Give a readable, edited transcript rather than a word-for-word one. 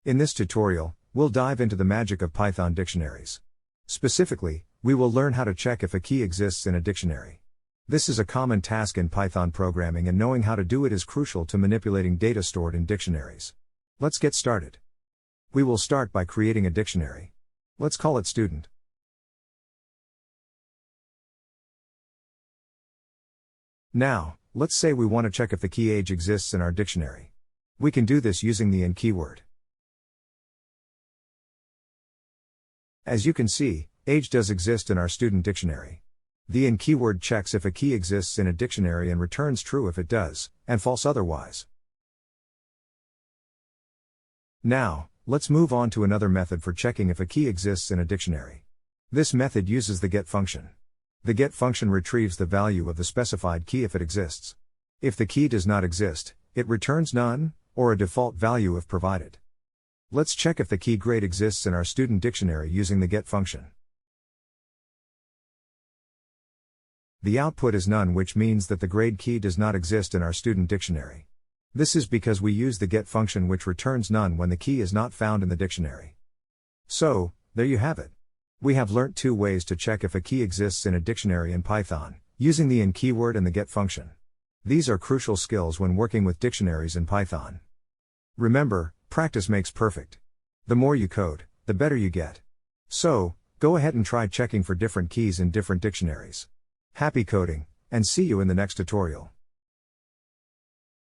In this tutorial, we'll dive into the magic of Python dictionaries. Specifically, we will learn how to check if a key exists in a dictionary. This is a common task in Python programming, and knowing how to do it is crucial to manipulating data stored in dictionaries. Let's get started. We will start by creating a dictionary. Let's call it student. Now, let's say we want to check if the key age exists in our dictionary. We can do this using the in keyword. As you can see, age does exist in our student dictionary. The in keyword checks if a key exists in a dictionary and returns true if it does, and false otherwise. Now, let's move on to another method for checking if a key exists in a dictionary. This method uses the get function. The get function retrieves the value of the specified key if it exists. If the key does not exist, it returns none, or a default value if provided. Let's check if the key grade exists in our student dictionary using the get function. The output is none, which means that the grade key does not exist in our student dictionary. This is because we use the get function, which returns none when the key is not found in the dictionary. So, there you have it. We have learnt two ways to check if a key exists in a dictionary in Python, using the in keyword and the get function. These are crucial skills when working with dictionaries in Python. Remember, practice makes perfect. The more you code, the better you get. So, go ahead and try checking for different keys in different dictionaries. Happy coding, and see you in the next tutorial.